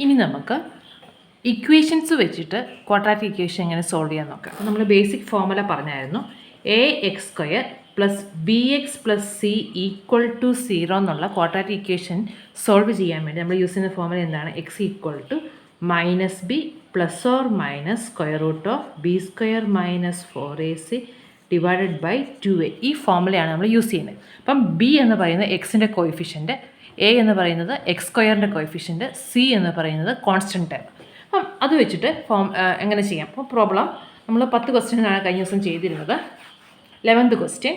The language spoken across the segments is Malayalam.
ഇനി നമുക്ക് ഇക്വേഷൻസ് വെച്ചിട്ട് ക്വാഡ്രാറ്റിക് ഇക്വേഷൻ എങ്ങനെ സോൾവ് ചെയ്യാൻ നോക്കാം. അപ്പോൾ നമ്മൾ ബേസിക് ഫോർമുല പറഞ്ഞായിരുന്നു ax² plus bx plus c equal to 0 എന്നുള്ള ക്വാഡ്രാറ്റിക് ഇക്വേഷൻ സോൾവ് ചെയ്യാൻ വേണ്ടി നമ്മൾ യൂസ് ചെയ്യുന്ന ഫോർമുല എന്താണ്? x equal to minus B plus or minus square root of b² minus 4ac divided by 2a. ഈ ഫോർമുലയാണ് നമ്മൾ യൂസ് ചെയ്യുന്നത്. അപ്പം b എന്ന് പറയുന്നത് എക്സിൻ്റെ കോയിഫിഷ്യൻറ്റ്, a എന്ന് പറയുന്നത് x² കോയിഫിഷ്യൻറ്റ്, c എന്ന് പറയുന്നത് കോൺസ്റ്റൻറ്റ് ടൈം. അപ്പം അത് വെച്ചിട്ട് എങ്ങനെ ചെയ്യാം? അപ്പോൾ പ്രോബ്ലം നമ്മൾ 10 ക്വസ്റ്റ്യനാണ് കഴിഞ്ഞ ദിവസം ചെയ്തിരുന്നത്. 11th question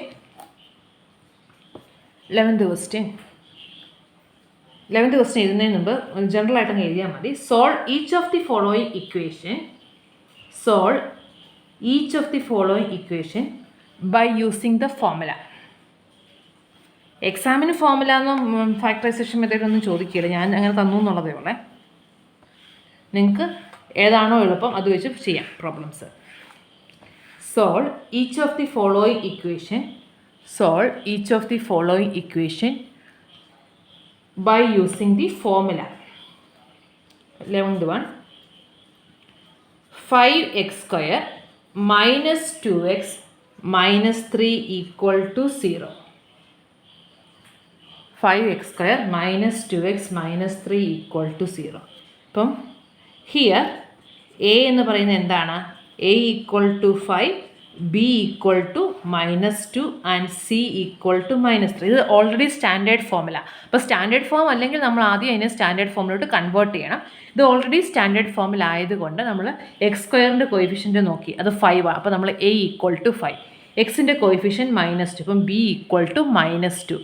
എഴുതുന്നതിന് മുമ്പ് ജനറൽ ആയിട്ടങ്ങ് എഴുതിയാൽ മതി. Solve each of the following equation by using the formula. എക്സാമിന് ഫോർമുല എന്നും ഫാക്ടറൈസേഷൻ മെത്തേഡൊന്നും ചോദിക്കില്ല, ഞാൻ അങ്ങനെ തന്നു എന്നുള്ളതേ ഉള്ളേ. നിങ്ങൾക്ക് ഏതാണോ എളുപ്പം അത് വെച്ച് ചെയ്യാം problems. Solve each of the following equation by using the formula. 11th one, 5x² minus 2x minus 3 equal to 0. 5x² minus 2x minus 3 equal to 0. അപ്പം ഹിയർ a എന്ന് പറയുന്നത് എന്താണ്? a equal to 5, b equal to -2 and c equal to -3. ഇത് ഓൾറെഡി സ്റ്റാൻഡേർഡ് ഫോർമുല. അപ്പോൾ സ്റ്റാൻഡേർഡ് ഫോം അല്ലെങ്കിൽ നമ്മൾ ആദ്യം അതിനെ സ്റ്റാൻഡേർഡ് ഫോമിലോട്ട് കൺവേർട്ട് ചെയ്യണം. ഇത് ഓൾറെഡി സ്റ്റാൻഡേർഡ് ഫോമിൽ ആയതുകൊണ്ട് നമ്മൾ x² കോയിഫിഷ്യൻ്റ് നോക്കി, അത് 5 ആണ്. അപ്പോൾ നമ്മൾ a ഈക്വൽ ടു 5, എക്സിൻ്റെ കോയിഫിഷ്യൻ -2, അപ്പം b equal to -2,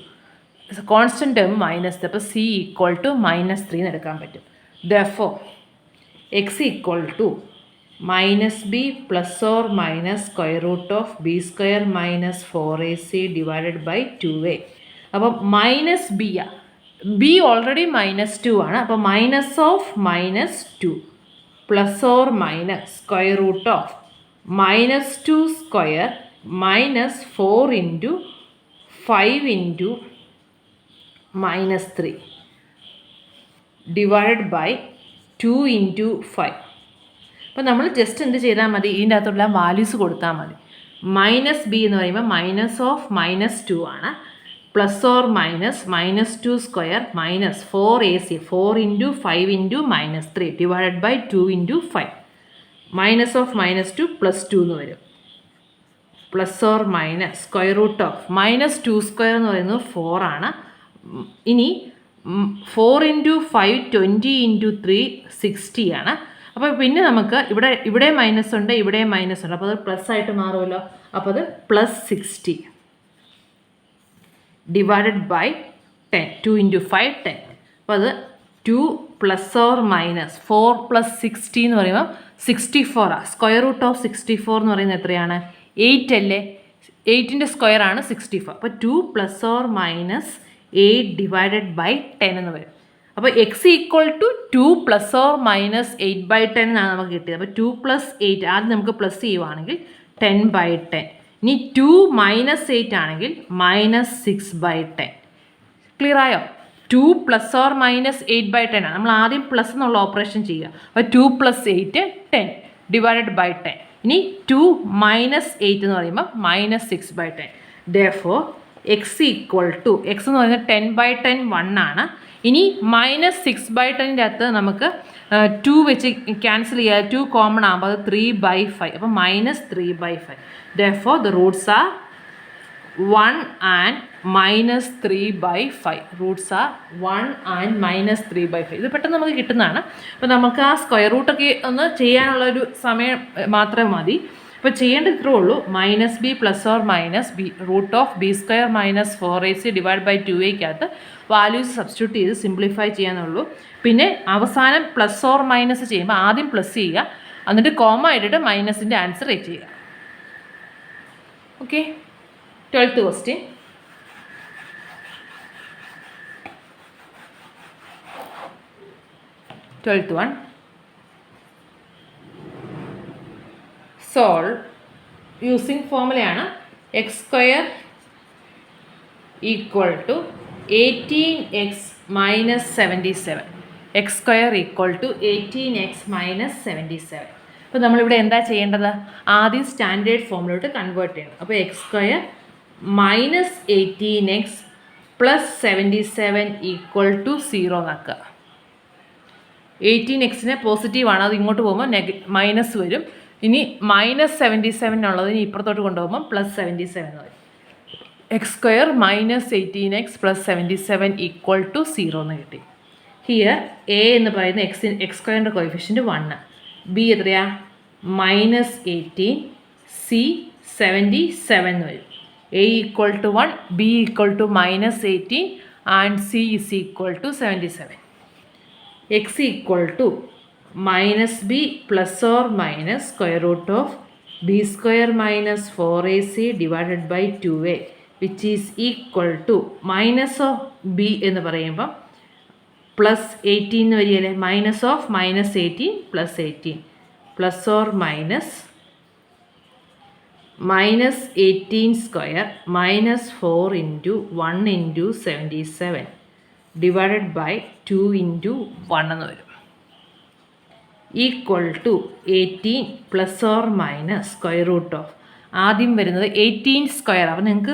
constant term -3, അപ്പോൾ c ഈക്വൽ ടു -3 എന്ന് എടുക്കാൻ പറ്റും. Therefore x equal to minus b plus or minus square root of b² minus 4ac divided by 2a. അപ്പം മൈനസ് ബി ബി ഓൾറെഡി -2 ആണ്. അപ്പോൾ minus of -2 plus or minus square root of -2 square minus 4 into 5 into -3 divided by 2 into 5. അപ്പോൾ നമ്മൾ ജസ്റ്റ് എന്ത് ചെയ്താൽ മതി? ഇതിൻ്റെ അകത്തുള്ള വാല്യൂസ് കൊടുത്താൽ മതി. മൈനസ് ബി എന്ന് പറയുമ്പോൾ മൈനസ് ഓഫ് -2 ആണ്, plus or minus -2 square minus 4ac 4 into 5 into -3 divided by 2 into 5. Minus of -2 +2 എന്ന് വരും. Plus or minus square root of -2 square എന്ന് പറയുന്നത് 4 ആണ്. ഇനി 4 ഇൻറ്റു 5 20 ഇൻറ്റു 3 60 ആണ്. അപ്പോൾ പിന്നെ നമുക്ക് ഇവിടെ മൈനസ് ഉണ്ട്, ഇവിടെ മൈനസ് ഉണ്ട്, അപ്പോൾ അത് പ്ലസ് ആയിട്ട് മാറുമല്ലോ. അപ്പോൾ അത് +60 ഡിവൈഡഡ് ബൈ 10, 2 ഇൻറ്റു 5 10. അപ്പോൾ അത് 2 പ്ലസ് ഓർ മൈനസ് 4 + 60 എന്ന് പറയുമ്പോൾ 64 ആണ്. സ്ക്വയർ റൂട്ട് ഓഫ് 64 എന്ന് പറയുന്നത് എത്രയാണ്? 8 അല്ലേ? 8ൻ്റെ സ്ക്വയർ ആണ് 64. അപ്പോൾ 2 plus or minus 8 divided by 10 എന്ന് വരും. അപ്പോൾ X equal to 2 plus or minus 8/10 എന്നാണ് നമുക്ക് കിട്ടിയത്. അപ്പോൾ 2 + 8 ആദ്യം നമുക്ക് പ്ലസ് ചെയ്യുവാണെങ്കിൽ 10/10. ഇനി 2 - 8 ആണെങ്കിൽ -6/10. ക്ലിയർ ആയോ? 2 പ്ലസ് ഓർ മൈനസ് 8/10 ആണ്. നമ്മൾ ആദ്യം പ്ലസ് എന്നുള്ള ഓപ്പറേഷൻ ചെയ്യുക. അപ്പോൾ 2 + 8 10 ഡിവൈഡഡ് ബൈ 10. ഇനി 2 - 8 എന്ന് പറയുമ്പോൾ -6/10. Therefore X equal to X എന്ന് പറയുന്നത് 10/10 1 ആണ്. ഇനി -6/10ൻ്റെ അകത്ത് നമുക്ക് 2 വെച്ച് ക്യാൻസൽ ചെയ്യുക. 2 കോമൺ ആകുമ്പോൾ അത് 3/5. അപ്പോൾ -3/5. Therefore the roots are 1 and -3/5. Roots are 1 and -3/5. ഇത് പെട്ടെന്ന് നമുക്ക് കിട്ടുന്നതാണ്. അപ്പോൾ നമുക്ക് ആ സ്ക്വയർ റൂട്ടൊക്കെ ഒന്ന് ചെയ്യാനുള്ളൊരു സമയം മാത്രം മതി. അപ്പോൾ ചെയ്യേണ്ടത് ഇത്രേ ഉള്ളൂ. -b plus or minus B root of b² minus 4ac divide by 2a values substitute ചെയ്ത് സിംപ്ലിഫൈ ചെയ്യാനുള്ളൂ. പിന്നെ അവസാനം പ്ലസ് ഓർ മൈനസ് ചെയ്യുമ്പോൾ ആദ്യം പ്ലസ് ചെയ്യുക, എന്നിട്ട് കോമ ഇട്ടിട്ട് മൈനസിൻ്റെ ആൻസർ റൈറ്റ് ചെയ്യുക. Okay. 12th question. Solve using ഫോർമുലയാണ് x² equal to 18x - 77. X square equal to 18x minus 77. അപ്പോൾ നമ്മളിവിടെ എന്താ ചെയ്യേണ്ടത്? ആദ്യം സ്റ്റാൻഡേർഡ് ഫോമിലോട്ട് കൺവേർട്ട് ചെയ്യണം. അപ്പോൾ X square minus 18x plus 77 equal to 0 എന്നാക്കുക. 18x പോസിറ്റീവാണ്, അത് ഇങ്ങോട്ട് പോകുമ്പോൾ മൈനസ് വരും. ഇനി മൈനസ് 77 ഉള്ളത് ഇനി ഇപ്പുറത്തോട്ട് കൊണ്ടുപോകുമ്പോൾ പ്ലസ് 77 വരും. X square minus 18x plus 77 equal to 0 എന്ന് കിട്ടി. ഹിയർ എ എന്ന് പറയുന്ന എക്സ് സ്ക്വയറിൻ്റെ കോയിഫിഷ്യൻറ്റ് 1, ബി എത്രയാ മൈനസ് 18, സി 77 എന്ന് വരും. A equal to 1, B equal to minus 18 and C is equal to 77. X equal to minus B plus or minus square root of B square minus 4ac divided by 2a which is equal to minus of B എന്ന് പറയുമ്പം പ്ലസ് 18 എന്ന് വരികയല്ലേ, minus of minus 18 plus 18 plus or minus 18 square minus 4 into 1 into 77 divided by 2 into 1 എന്ന് വരും. Equal to 18 plus or minus square root of ആദ്യം വരുന്നത് 18 സ്ക്വയർ. അപ്പോൾ നിങ്ങൾക്ക്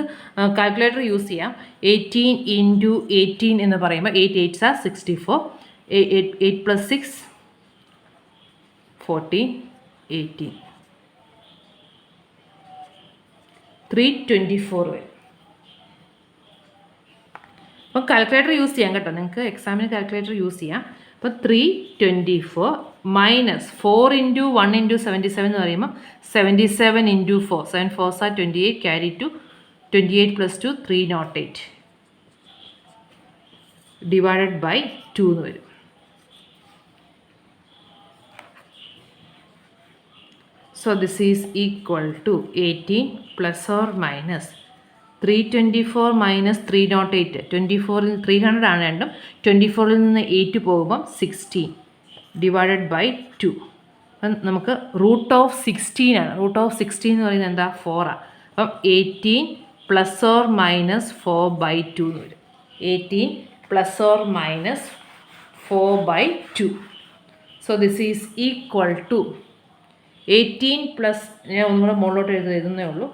കാൽക്കുലേറ്റർ യൂസ് ചെയ്യാം. 18 ഇൻറ്റു 18 എന്ന് പറയുമ്പോൾ 8 8s are 64, 8 പ്ലസ് 6 14, 18, 324 വരും. അപ്പോൾ കാൽക്കുലേറ്റർ യൂസ് ചെയ്യാം കേട്ടോ, നിങ്ങൾക്ക് എക്സാമിന് കാൽക്കുലേറ്റർ യൂസ് ചെയ്യാം. അപ്പോൾ 324 മൈനസ് 4 ഇൻറ്റു 1 ഇൻറ്റു 77 എന്ന് പറയുമ്പോൾ 77 into 4, 7 4s are 28, carry to 28 plus 2 308 divided by 2 എന്ന് വരും. So this is equal to 18 plus or minus 324 minus 308. 24ൽ 300 ആണ് രണ്ടും. 24ൽ നിന്ന് 8 പോകുമ്പം 16 ഡിവൈഡഡ് ബൈ 2. അപ്പം നമുക്ക് റൂട്ട് ഓഫ് 16 ആണ്. റൂട്ട് ഓഫ് 16 എന്ന് പറയുന്നത് എന്താ 4 ആണ്. അപ്പം 18 പ്ലസ് ഓർ മൈനസ് 4 ബൈ 2 എന്ന് വരും. 18 plus or minus 4 by 2. So this is equal to 18 plus, ഞാൻ ഒന്നും കൂടെ മുകളിലോട്ട് എഴുതുന്നേ ഉള്ളൂ,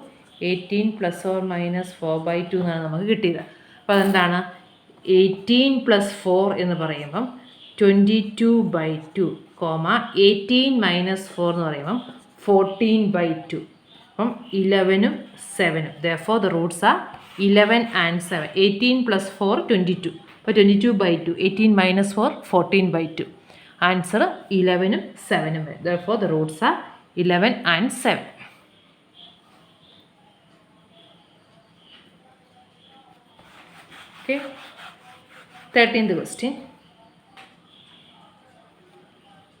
18 പ്ലസ് ഓർ മൈനസ് 4 ബൈ 2 എന്നാണ് നമുക്ക് കിട്ടിയത്. അപ്പോൾ അതെന്താണ് 18 പ്ലസ് 4 എന്ന് പറയുമ്പം 22 ബൈ 2, 18 മൈനസ് 4 എന്ന് പറയുമ്പം 14 ബൈ 2. അപ്പം 11ഉം 7ഉം. therefore the roots are 11 and 7. 18 plus 4 22. അപ്പോൾ 22 ബൈ 2, 18 മൈനസ് 4 14 ബൈ 2. ആൻസർ 11ഉം 7ഉം വരും. therefore the roots are 11 and 7. Okay. 13th question.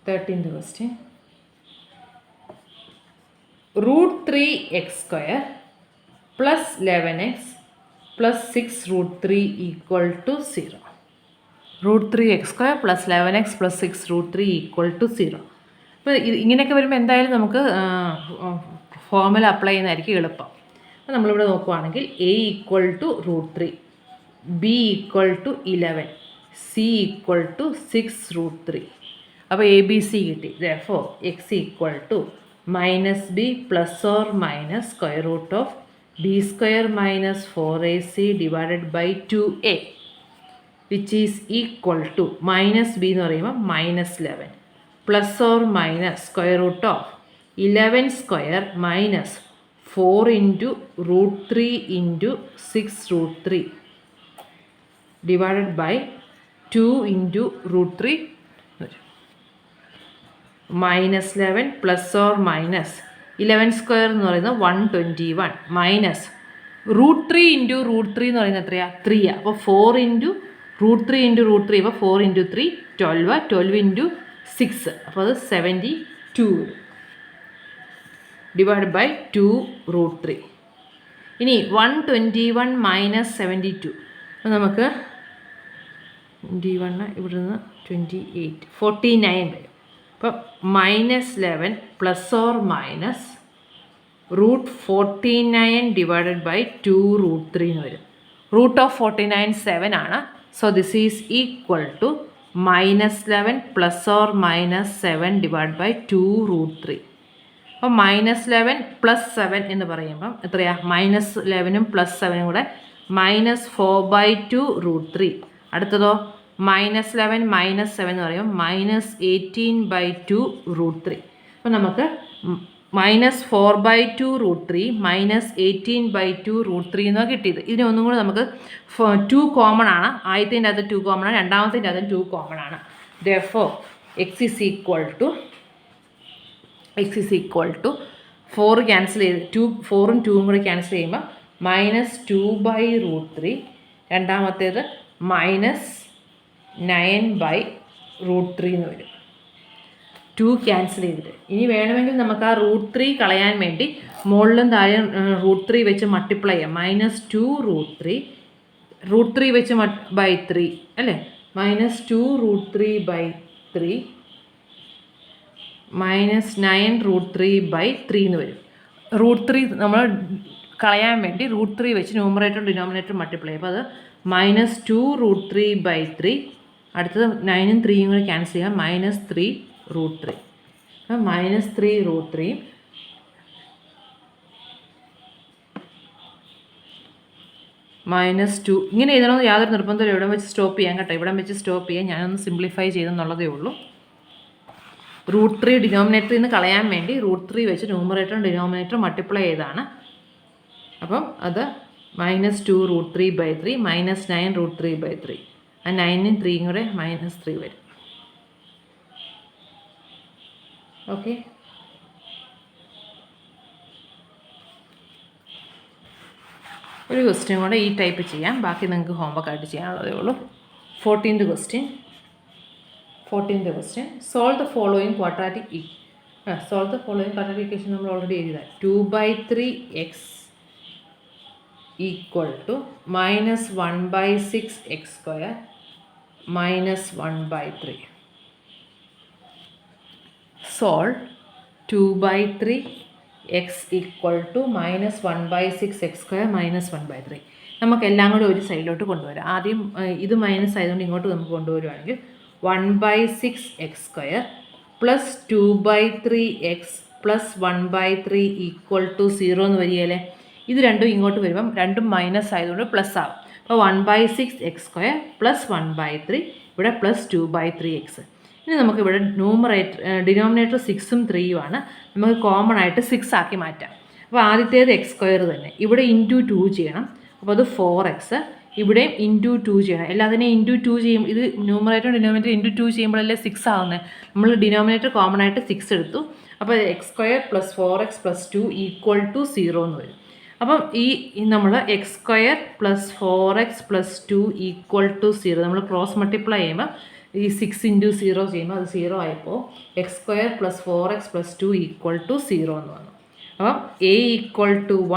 13th question. Root 3x square plus 11x plus 6 root 3 equal to 0. Root 3x square plus 11x plus 6 root 3 equal to 0. അപ്പോൾ ഇങ്ങനെയൊക്കെ വരുമ്പോൾ എന്തായാലും നമുക്ക് ഫോർമുല അപ്ലൈ ചെയ്യുന്നതായിരിക്കും എളുപ്പം. അപ്പോൾ നമ്മളിവിടെ നോക്കുവാണെങ്കിൽ a equal to root 3, b equal to 11, c equal to 6 root 3. അപ്പോൾ എ ബി സി കിട്ടി. therefore x equal to minus B plus or minus square root of B square minus 4ac divided by 2a which is equal to minus B എന്ന് പറയുമ്പോൾ minus 11 plus or minus square root of 11 square minus 4 into root 3 into 6 root 3 divided by 2 into root 3 minus 11 plus or minus 11 square എന്ന് പറയുന്നത് 121 മൈനസ് റൂട്ട് 3 ഇൻറ്റു റൂട്ട് 3 എന്ന് പറയുന്നത് എത്രയാണ് 3 ആണ്. അപ്പോൾ 4 ഇൻറ്റു റൂട്ട് 3 ഇൻറ്റു റൂട്ട് 3, അപ്പോൾ 4 ഇൻറ്റു 3 12, 12 ഇൻറ്റു 6, അപ്പോൾ അത് 72 ഡിവൈഡ് ബൈ 2 റൂട്ട് 3. ഇനി 121 മൈനസ് 72, അപ്പോൾ നമുക്ക് 21 ഇവിടെ നിന്ന് 28 49 വരും. അപ്പോൾ minus 11 plus or minus root 49 divided by 2 root 3 എന്ന് വരും. റൂട്ട് ഓഫ് 49 7 ആണ്. So this is equal to -11 + or -7 divide by 2√3. അപ്പോൾ -11 + 7 എന്ന് പറയുമ്പം എത്രയാണ്? -11 + 7 കൂടെ -4/2√3. അടുത്തതോ -11 - 7 എന്ന് പറയുമ്പോൾ -18/2√3. അപ്പോൾ നമുക്ക് -4/2√3 -18/2√3 എന്നാണ് കിട്ടിയത്. ഇതിനെ ഒന്നും കൂടെ നമുക്ക് 2 കോമൺ ആണ്. ആദ്യത്തിൻ്റെ അത് 2 കോമൺ ആണ്, രണ്ടാമത്തിൻ്റെ അത് 2 കോമൺ ആണ്. therefore x is equal to 4 cancel ചെയ്ത് 4ഉം 2ഉം കൂടെ ക്യാൻസൽ ചെയ്യുമ്പോൾ -2/√3, രണ്ടാമത്തേത് -9/√3 എന്ന് വരും. 2 ക്യാൻസൽ ചെയ്തിട്ട് ഇനി വേണമെങ്കിൽ നമുക്ക് ആ √3 കളയാൻ വേണ്ടി മുകളിലും താഴെ √3 വെച്ച് മൾട്ടിപ്ലൈ ചെയ്യാം. -2√3 വെച്ച് /3 അല്ലേ? -2√3/3 -9√3/3 എന്ന് വരും. √3 നമ്മൾ കളയാൻ വേണ്ടി √3 വെച്ച് ന്യൂമറേറ്ററും ഡിനോമിനേറ്ററും മൾട്ടിപ്ലൈ ചെയ്യും. അപ്പോൾ അത് -2√3/3, അടുത്തത് 9ഉം 3ഉം കൂടി ക്യാൻസൽ ചെയ്യാം, -3√3. അപ്പം -3√3 -2 ഇങ്ങനെ എഴുതണമെന്ന് യാതൊരു നിർബന്ധമില്ല. ഇവിടെ വെച്ച് സ്റ്റോപ്പ് ചെയ്യാം കേട്ടോ, ഇവിടെ വെച്ച് സ്റ്റോപ്പ് ചെയ്യാം. ഞാനൊന്ന് സിംപ്ലിഫൈ ചെയ്തെന്നുള്ളതേ ഉള്ളൂ. √3 ഡിനോമിനേറ്ററിൽ നിന്ന് കളയാൻ വേണ്ടി √3 വെച്ച് ന്യൂമറേറ്ററും ഡിനോമിനേറ്ററും മൾട്ടിപ്ലൈ ചെയ്താണ്. അപ്പം അത് -2√3/3 -9√3/3. ആ 9ഉം 3ഉം കൂടെ -3 വരും. ഓക്കെ, ഒരു ക്വസ്റ്റ്യൻ കൂടെ ഈ ടൈപ്പ് ചെയ്യാം, ബാക്കി നിങ്ങൾക്ക് ഹോംവർക്ക് ആയിട്ട് ചെയ്യാനുള്ളതേ ഉള്ളൂ. 14th question. Solve the following quadratic equation നമ്മൾ ഓൾറെഡി എഴുതാം. 2/3x = -1/6x² -1/3. Solve 2/3x = -1/6x² -1/3. നമുക്കെല്ലാം കൂടി ഒരു സൈഡിലോട്ട് കൊണ്ടുവരാം. ആദ്യം ഇത് മൈനസ് ആയതുകൊണ്ട് ഇങ്ങോട്ട് നമുക്ക് കൊണ്ടുവരുവാണെങ്കിൽ 1/6x² + 2/3x + 1/3 = 0 എന്ന് വരികയല്ലേ? ഇത് രണ്ടും ഇങ്ങോട്ട് വരുമ്പം രണ്ടും മൈനസ് ആയതുകൊണ്ട് പ്ലസ് ആവും. അപ്പോൾ 1/6x² + 1/3, ഇവിടെ +2/3x. ഇനി നമുക്കിവിടെ ഡിനോമിനേറ്റർ 6ഉം 3ഉം ആണ്. നമുക്ക് കോമൺ ആയിട്ട് 6 ആക്കി മാറ്റാം. അപ്പോൾ ആദ്യത്തേത് x² തന്നെ, ഇവിടെ × 2 ചെയ്യണം. അപ്പോൾ അത് 4x, ഇവിടെയും × 2 ചെയ്യണം. എല്ലാത്തിനെയും × 2 ചെയ്യും. ഇത് ന്യൂമറേറ്റർ ഡിനോമിനേറ്റർ × 2 ചെയ്യുമ്പോഴല്ലേ 6 ആവുന്നത്. നമ്മൾ ഡിനോമിനേറ്റർ കോമൺ ആയിട്ട് 6 എടുത്തു. അപ്പോൾ x² + 4x + 2 = 0 എന്ന് വരും. അപ്പം നമ്മൾ x² + 4x + 2 = 0 നമ്മൾ ക്രോസ് മൾട്ടിപ്ലൈ ചെയ്യുമ്പോൾ ഈ 6 × 0 ചെയ്യുമ്പോൾ അത് 0 ആയപ്പോൾ x² + 4x + 2 = 0 എന്ന് വന്നു. അപ്പം a =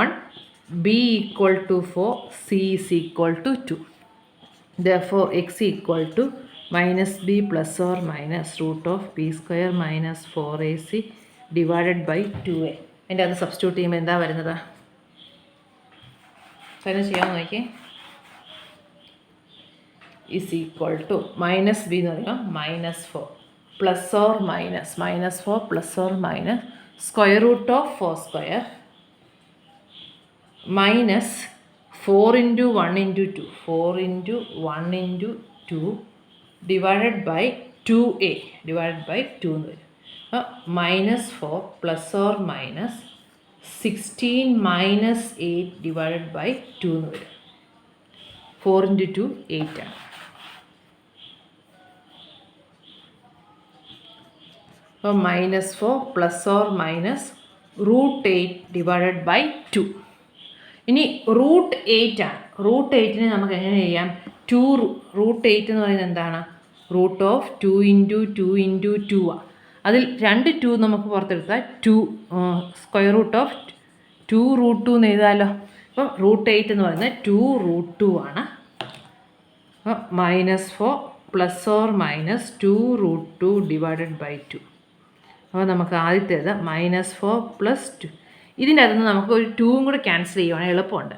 1, b = 4, c = 2. therefore x = -b ± √b² - 4ac divided by 2a. അതിൻ്റെ അത് സബ്സ്റ്റിറ്റ്യൂട്ട് ചെയ്യുമ്പോൾ എന്താ വരുന്നത്? അതിന് ചെയ്യാൻ നോക്കി. is equal to -b എന്ന് പറയുമ്പോൾ -4 ± -4 ± √4² minus 4 × 1 × 2 divided by 2a divided by 2 എന്ന് വരും. -4 ± 16 - 8 divided by 2 എന്ന് വരും. 4 × 2 8 ആണ്. അപ്പോൾ -4 ± √8 divided by 2. ഇനി √8 ആണ്. √8നെ നമുക്ക് എങ്ങനെ ചെയ്യാം? √8 എന്ന് പറയുന്നത് എന്താണ്? √2 × 2 × 2 ആണ്. അതിൽ 2 2 നമുക്ക് പുറത്തെടുത്താൽ 2 √2 എന്ന് എഴുതാമല്ലോ. അപ്പം √8 എന്ന് പറയുന്നത് 2√2 ആണ്. -4 ± 2√2 divided by 2. അപ്പോൾ നമുക്ക് ആദ്യത്തേത് -4 + 2. ഇതിൻ്റെ അകത്തുനിന്ന് നമുക്ക് ഒരു 2ഉം കൂടെ ക്യാൻസൽ ചെയ്യുവാണെങ്കിൽ എളുപ്പമുണ്ട്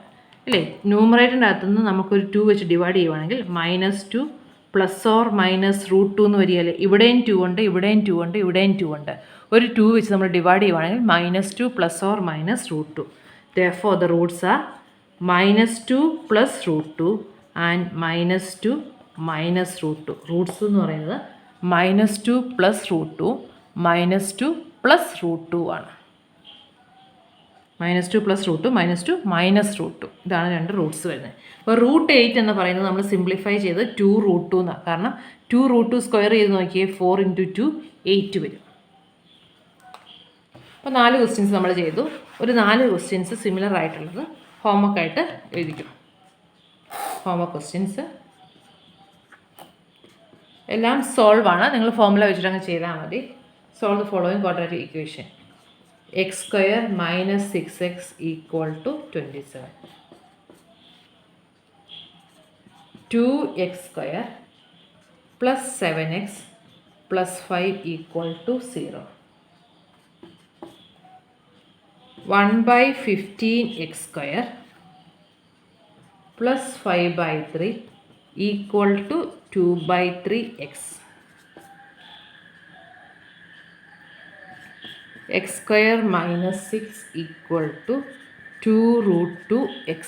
അല്ലേ? ന്യൂമറേറ്ററിൻ്റെ അകത്തുനിന്ന് നമുക്കൊരു 2 വെച്ച് ഡിവൈഡ് ചെയ്യുവാണെങ്കിൽ -2 പ്ലസ് ഓർ മൈനസ് √2 എന്ന് വരികയല്ലേ. ഇവിടെയും 2 ഉണ്ട്, ഇവിടെയും 2 ഉണ്ട്, ഇവിടെയും 2 ഉണ്ട്. ഒരു 2 വെച്ച് നമ്മൾ ഡിവൈഡ് ചെയ്യുവാണെങ്കിൽ -2 plus or minus √2. Therefore the roots are -2 plus √2 and -2 minus √2. Roots എന്ന് പറയുന്നത് -2 പ്ലസ് √2 -2 പ്ലസ് √2 ആണ്. -2 പ്ലസ് √2 -2 മൈനസ് √2. ഇതാണ് രണ്ട് റൂട്ട്സ് വരുന്നത്. അപ്പോൾ √8 എന്ന് പറയുന്നത് നമ്മൾ സിംപ്ലിഫൈ ചെയ്ത് 2√2 എന്നാണ്. കാരണം 2√2 സ്ക്വയർ ചെയ്ത് നോക്കിയേ 4 × 2 8 വരും. അപ്പോൾ 4 ക്വസ്റ്റ്യൻസ് നമ്മൾ ചെയ്തു. ഒരു 4 ക്വസ്റ്റ്യൻസ് സിമിലർ ആയിട്ടുള്ളത് ഹോംവർക്ക് ആയിട്ട് എഴുതിക്കും. ഹോംവർക്ക് ക്വസ്റ്റ്യൻസ് എല്ലാം സോൾവ് ആണ്. നിങ്ങൾ ഫോർമുല വെച്ചിട്ട് അങ്ങ് ചെയ്താൽ മതി. Solve the following quadratic equation. x² - 6x = 27. 2x² + 7x + 5 = 0. 1/15x² + 5/3 = 2/3x. x² - 6 = 2√2x.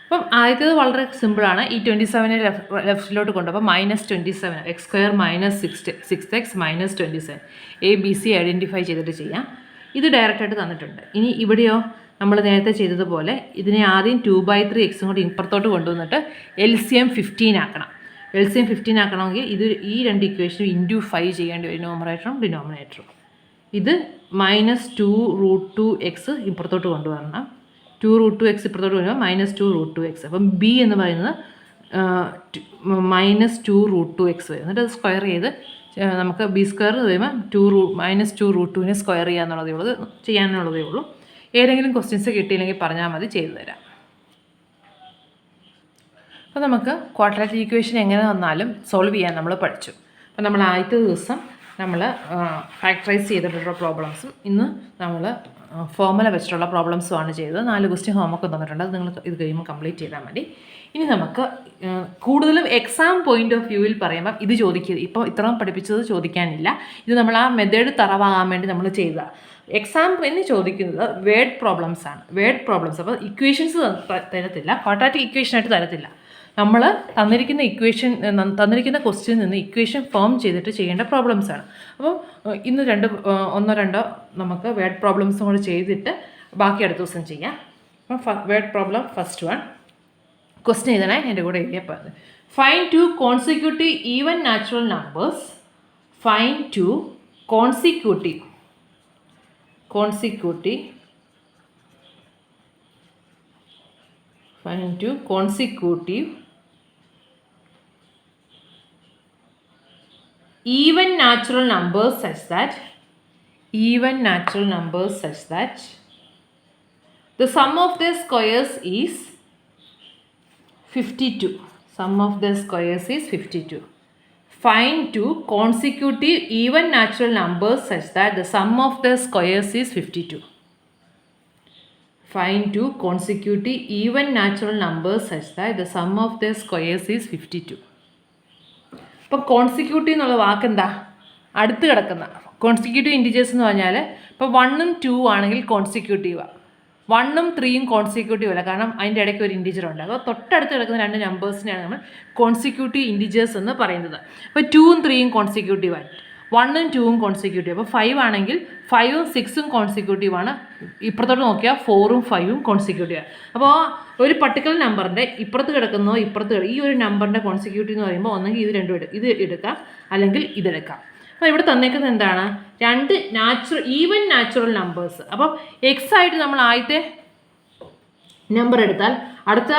അപ്പം ആദ്യത്തേത് വളരെ സിമ്പിളാണ്. ഈ 27 ലെഫ്റ്റിലോട്ട് കൊണ്ടുപോകും. -27 x² - 6x - 27 ABC ഐഡൻറ്റിഫൈ ചെയ്തിട്ട് ചെയ്യാം. ഇത് ഡയറക്റ്റായിട്ട് തന്നിട്ടുണ്ട്. ഇനി ഇവിടെയോ നമ്മൾ നേരത്തെ ചെയ്തതുപോലെ ഇതിനെ ആദ്യം 2/3x കൂടി ഇപ്പുറത്തോട്ട് കൊണ്ടുവന്നിട്ട് LCM 15 ആക്കണം. LCM 15 ആക്കണമെങ്കിൽ ഇത് ഈ രണ്ട് ഇക്വേഷനും × 5 ചെയ്യേണ്ടി വരും, ന്യൂമറേറ്ററും ഡിനോമിനേറ്ററും. ഇത് -2√2x ഇപ്പുറത്തോട്ട് കൊണ്ടുവരണം. 2√2x ഇപ്പുറത്തോട്ട് കൊണ്ടുവരുമ്പോൾ -2√2x. അപ്പം B എന്ന് പറയുന്നത് -2√2x വരും. എന്നിട്ട് അത് സ്ക്വയർ ചെയ്ത് നമുക്ക് B² വരുമ്പോൾ -2√2നെ സ്ക്വയർ ചെയ്യാന്നുള്ളതേ ഉള്ളൂ, ചെയ്യാനുള്ളതേ ഉള്ളൂ. ഏതെങ്കിലും ക്വസ്റ്റ്യൻസ് കിട്ടിയില്ലെങ്കിൽ പറഞ്ഞാൽ മതി, ചെയ്തു തരാം. അപ്പോൾ നമുക്ക് ക്വാഡ്രാറ്റിക് ഇക്വേഷൻ എങ്ങനെ വന്നാലും സോൾവ് ചെയ്യാൻ നമ്മൾ പഠിച്ചു. അപ്പോൾ നമ്മൾ ആദ്യത്തെ ദിവസം നമ്മൾ ഫാക്ടറൈസ് ചെയ്തിട്ടുള്ള പ്രോബ്ലംസും ഇന്ന് നമ്മൾ ഫോർമുല വെച്ചിട്ടുള്ള പ്രോബ്ലംസുമാണ് ചെയ്തത്. 4 ക്വസ്റ്റ്യൻ ഹോംവർക്ക് തന്നിട്ടുണ്ട്. അത് നിങ്ങൾ ഇത് കഴിയുമ്പോൾ കംപ്ലീറ്റ് ചെയ്താൽ മതി. ഇനി നമുക്ക് കൂടുതലും എക്സാം പോയിൻ്റ് ഓഫ് വ്യൂവിൽ പറയുമ്പം ഇത് ചോദിക്കരുത്. ഇപ്പോൾ ഇത്രയും പഠിപ്പിച്ചത് ചോദിക്കാനില്ല. ഇത് നമ്മൾ ആ മെത്തേഡ് തറവാകാൻ വേണ്ടി നമ്മൾ ചെയ്തതാണ്. എക്സാം എന്ന് ചോദിക്കുന്നത് വേർഡ് പ്രോബ്ലംസ് ആണ്. Word problems. അപ്പോൾ ഇക്വേഷൻസ് തരത്തില്ല, ക്വാഡ്രാറ്റിക് ഇക്വേഷനായിട്ട് തരത്തില്ല. നമ്മൾ തന്നിരിക്കുന്ന ക്വസ്റ്റ്യനിൽ നിന്ന് ഇക്വേഷൻ ഫോം ചെയ്തിട്ട് ചെയ്യേണ്ട പ്രോബ്ലംസാണ്. അപ്പോൾ ഇന്ന് 1-2 നമുക്ക് വേർഡ് പ്രോബ്ലംസും കൂടെ ചെയ്തിട്ട് ബാക്കി അടുത്ത ദിവസം ചെയ്യാം. അപ്പം word problem first one question എഴുതണേ, എൻ്റെ കൂടെ എഴുതിയപ്പോൾ find 2 consecutive even natural numbers. Find 2 consecutive even natural numbers such that the sum of their squares is 52. Find 2 consecutive even natural numbers such that the sum of their squares is 52. Find 2 consecutive even natural numbers such that the sum of their squares is 52. ഇപ്പം കോൺസിക്യൂട്ടീവ് എന്നുള്ള വാക്ക് എന്താ? അടുത്ത് കിടക്കുന്ന കോൺസിക്യൂട്ടീവ് ഇൻറ്റിജേഴ്സ് എന്ന് പറഞ്ഞാൽ ഇപ്പോൾ 1 ഉം 2 ആണെങ്കിൽ കോൺസിക്യൂട്ടീവാണ്. 1 ഉം 3 ഉം കോൺസിക്യൂട്ടീവ് അല്ല, കാരണം അതിൻ്റെ ഇടയ്ക്ക് ഒരു ഇൻറ്റിജർ ഉണ്ട്. അപ്പോൾ തൊട്ടടുത്ത് കിടക്കുന്ന 2 നമ്പേഴ്സിനെയാണ് നമ്മൾ കോൺസിക്യൂട്ടീവ് ഇൻറ്റിജേഴ്സ് എന്ന് പറയുന്നത്. അപ്പോൾ 2 ഉം 3 ഉം കോൺസിക്യൂട്ടീവാണ്, 1 ഉം 2 ഉം കോൺസിക്യൂട്ടീവ്. അപ്പോൾ 5 ആണെങ്കിൽ 5 ഉം 6 ഉം കോൺസിക്യൂട്ടീവാണ്. ഇപ്പുറത്തോട്ട് നോക്കിയാൽ 4 ഉം 5 ഉം കോൺസിക്യൂട്ടീവാണ്. അപ്പോൾ ഒരു പർട്ടിക്കുലർ നമ്പറിൻ്റെ ഇപ്പുറത്ത് കിടക്കുന്നോ ഈ ഒരു നമ്പറിൻ്റെ കോൺസിക്യൂട്ടീവ് എന്ന് പറയുമ്പോൾ ഒന്നെങ്കിൽ ഇത് രണ്ടും ഇത് എടുക്കാം, അല്ലെങ്കിൽ ഇതെടുക്കാം. അപ്പോൾ ഇവിടെ തന്നേക്കുന്നത് എന്താണ്? 2 ഈവൻ നാച്ചുറൽ നമ്പേഴ്സ്. അപ്പം എക്സ് ആയിട്ട് നമ്മൾ ആദ്യത്തെ നമ്പർ എടുത്താൽ അടുത്ത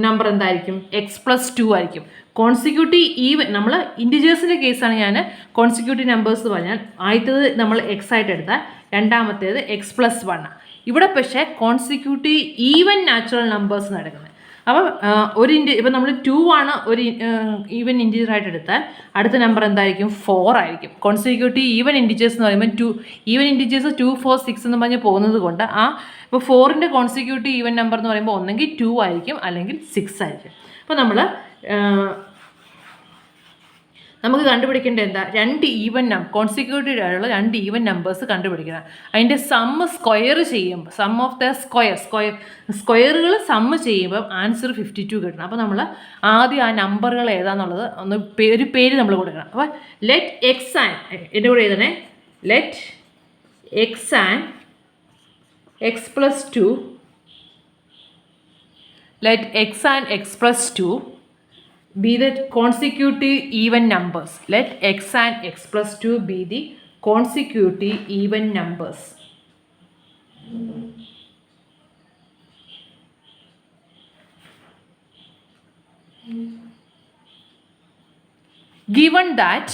നമ്പർ എന്തായിരിക്കും? x+2 ആയിരിക്കും. കോൺസിക്യൂട്ടീവ് ഈവൻ നമ്മൾ ഇൻറ്റിജേഴ്സിൻ്റെ കേസാണ് ഞാൻ കോൺസിക്യൂട്ടീവ് നമ്പേഴ്സ് പറഞ്ഞാൽ ആദ്യത്തേത് നമ്മൾ എക്സ് ആയിട്ട് എടുത്താൽ രണ്ടാമത്തേത് x+1. ഇവിടെ പക്ഷേ കോൺസിക്യൂട്ടീവ് ഈവൻ നാച്ചുറൽ നമ്പേഴ്സ് നടക്കുന്നത്. അപ്പം ഇപ്പം നമ്മൾ 2 ആണ് ഒരു ഈവൻ ഇൻറ്റിജർ ആയിട്ട് എടുത്താൽ അടുത്ത നമ്പർ എന്തായിരിക്കും? 4 ആയിരിക്കും. കോൺസിക്യൂട്ടീവ് ഈവൻ ഇൻറ്റിജേഴ്സ് എന്ന് പറയുമ്പോൾ 2 ഈവൻ ഇൻറ്റിജേഴ്സ് 2, 4, 6 എന്ന് പറഞ്ഞ് പോകുന്നത് കൊണ്ട് ഇപ്പോൾ 4ൻ്റെ കോൺസിക്യൂട്ടീവ് ഈവൻ നമ്പർ എന്ന് പറയുമ്പോൾ ഒന്നെങ്കിൽ 2 ആയിരിക്കും, അല്ലെങ്കിൽ 6 ആയിരിക്കും. അപ്പോൾ നമ്മൾ നമുക്ക് കണ്ടുപിടിക്കേണ്ടത് എന്താ, രണ്ട് കോൺസിക്യൂട്ടീവ് ആയിട്ടുള്ള രണ്ട് ഈവൻ നമ്പേഴ്സ് കണ്ടുപിടിക്കണം. അതിൻ്റെ സമ്മ് സ്ക്വയർ ചെയ്യുമ്പോൾ സം ഓഫ് ദ സ്ക്വയറുകൾ സമ്മ് ചെയ്യുമ്പോൾ ആൻസർ 52 കിട്ടണം. അപ്പോൾ നമ്മൾ ആദ്യം ആ നമ്പറുകൾ ഏതാണെന്നുള്ളത് ഒന്ന് ഒരു പേര് നമ്മൾ കൊടുക്കണം. അപ്പോൾ ലെറ്റ് എക്സ് ആൻഡ് എൻ്റെ കൂടെ എഴുതണേ, let x and x plus 2 let x and x plus 2 be the consecutive even numbers. Let x and x plus 2 be the consecutive even numbers. Given that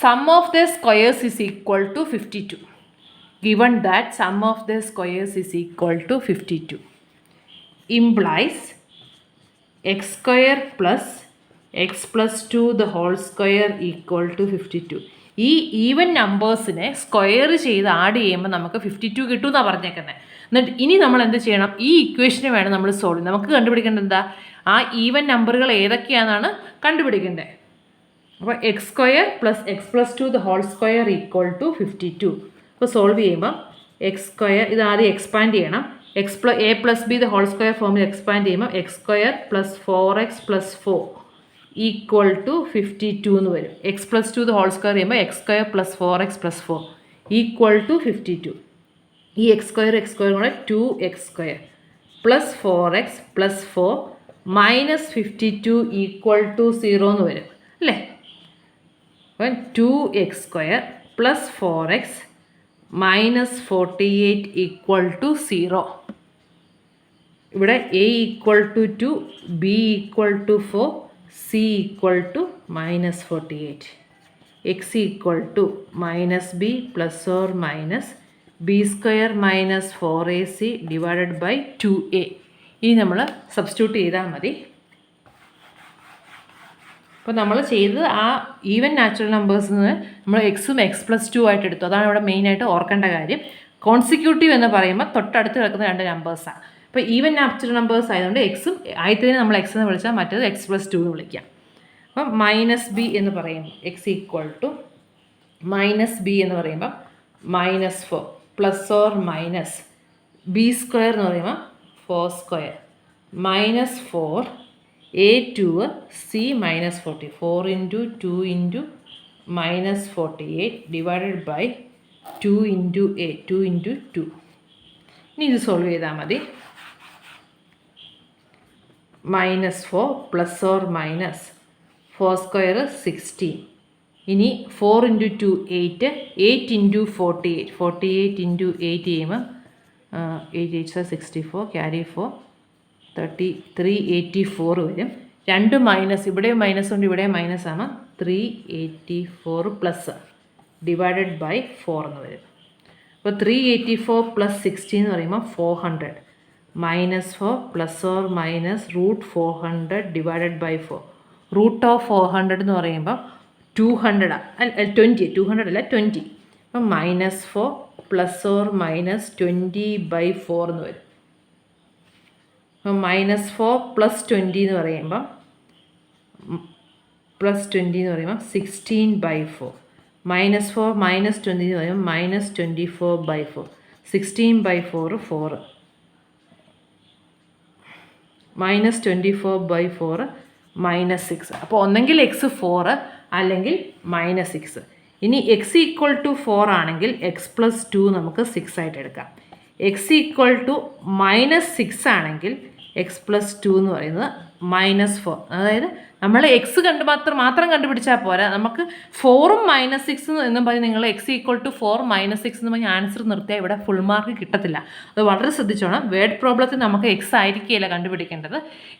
sum of their squares is equal to 52. Given that sum of their squares is equal to 52 implies x square plus x plus 2 the whole square equal to 52. ഈ ഈവൻ നമ്പേഴ്സിനെ സ്ക്വയർ ചെയ്ത് ആഡ് ചെയ്യുമ്പോൾ നമുക്ക് 52 കിട്ടും എന്നാണ് പറഞ്ഞേക്കുന്നത്. എന്നിട്ട് ഇനി നമ്മൾ എന്ത് ചെയ്യണം, ഈ ഇക്വേഷന് വേണം നമ്മൾ സോൾവ് ചെയ്യാം. നമുക്ക് കണ്ടുപിടിക്കേണ്ടത് എന്താ, ആ ഈവൻ നമ്പറുകൾ ഏതൊക്കെയാണെന്നാണ് കണ്ടുപിടിക്കേണ്ടത്. അപ്പോൾ X square plus X plus 2 the whole square equal to 52. അപ്പോൾ സോൾവ് ചെയ്യുമ്പം എക്സ് സ്ക്വയർ ഇത് ആദ്യം എക്സ്പാൻഡ് ചെയ്യണം. A plus b the whole square ഫോമിൽ എക്സ്പാൻഡ് ചെയ്യുമ്പോൾ x square plus 4x plus 4 equal to 52 എന്ന് വരും. X plus 2 the whole square ചെയ്യുമ്പോൾ x square plus 4x plus 4 equal to 52. ഈ എക്സ് സ്ക്വയർ കൂടെ 2x square plus 4x plus 4 minus 52 equal to 0 എന്ന് വരും അല്ലേ. അപ്പം 2x square plus 4x minus 48 equal to 0. ഇവിടെ A equal to 2, B equal to 4, C equal to minus 48, X equal to minus B plus or minus B square minus 4ac divided by 2a. ഇനി നമ്മൾ സബ്സ്റ്റിറ്റ്യൂട്ട് ചെയ്താൽ മതി. അപ്പോൾ നമ്മൾ ചെയ്തത് ആ ഈവൻ നാച്ചുറൽ നമ്പേഴ്സിൽ നിന്ന് നമ്മൾ എക്സും എക്സ് പ്ലസ് 2 ആയിട്ട് എടുത്തു. അതാണ് ഇവിടെ മെയിനായിട്ട് ഓർക്കേണ്ട കാര്യം. കോൺസിക്യൂട്ടീവ് എന്ന് പറയുമ്പോൾ തൊട്ടടുത്ത് കിടക്കുന്ന രണ്ട് നമ്പേഴ്സാണ്. അപ്പോൾ ഈവൻ നാച്ചുറൽ നമ്പേഴ്സ് ആയതുകൊണ്ട് എക്സും ആദ്യത്തേന് നമ്മൾ എക്സ് എന്ന് വിളിച്ചാൽ മറ്റേത് എക്സ് പ്ലസ് 2 എന്ന് വിളിക്കാം. അപ്പം മൈനസ് ബി എന്ന് പറയുമ്പോൾ X equal to minus B എന്ന് പറയുമ്പോൾ minus 4 plus or minus B square എന്ന് പറയുമ്പോൾ 4 square minus 4 a2 c minus 40 4 into 2 into minus 48 divided by 2 into a 2 into 2. ഇനി ഇത് സോൾവ് ചെയ്താൽ മതി. Minus 4 plus or minus 4 square 16. ഇനി 4 ഇൻറ്റു 2 8 8 ഇൻറ്റു 48 48 ഇൻറ്റു 8 ചെയ്യുമ്പോൾ 8 8 64 ക്യാരി 4 384 വരും. രണ്ട് മൈനസ് ഇവിടെ മൈനസ് ഉണ്ട്, ഇവിടെ മൈനസ് ആണ്. 384 പ്ലസ് ഡിവൈഡഡ് ബൈ 4 എന്ന് വരും. അപ്പോൾ 384 പ്ലസ് 16 എന്ന് പറയുമ്പോൾ 400 minus 4 plus or minus root 400 divided by 4. Root of 400 എന്ന് പറയുമ്പോൾ 200 200 അല്ല 20. അപ്പം മൈനസ് 4 പ്ലസ് ഓർ മൈനസ് 20/4 എന്ന് വരും. അപ്പം മൈനസ് 4 പ്ലസ് 20 എന്ന് പറയുമ്പം 16/4. മൈനസ് 4 മൈനസ് 20 എന്ന് പറയുമ്പോൾ മൈനസ് 24/4. 16/4 4 minus 24/4 minus 6. അപ്പോൾ ഒന്നെങ്കിൽ എക്സ് 4 അല്ലെങ്കിൽ മൈനസ് 6. ഇനി എക്സ് ഈക്വൽ ടു 4 ആണെങ്കിൽ എക്സ് പ്ലസ് 2 നമുക്ക് 6 ആയിട്ട് എടുക്കാം. എക്സ് ഈക്വൽ ടു മൈനസ് 6 ആണെങ്കിൽ എക്സ് പ്ലസ് 2 എന്ന് പറയുന്നത് മൈനസ് 4. അതായത് നമ്മൾ എക്സ് മാത്രം കണ്ടുപിടിച്ചാൽ പോരാ, നമുക്ക് 4ഉം മൈനസ് 6 എന്നും പറഞ്ഞ് നിങ്ങൾ എക്സ് ഈക്വൽ ടു 4 മൈനസ് 6 എന്ന് പറഞ്ഞ് ആൻസർ നിർത്തിയാൽ ഇവിടെ ഫുൾ മാർക്ക് കിട്ടത്തില്ല. അത് വളരെ ശ്രദ്ധിച്ചോണം. വേർഡ് പ്രോബ്ലത്തിൽ നമുക്ക് എക്സ് ആയിരിക്കില്ല കണ്ടുപിടിക്കേണ്ടത്.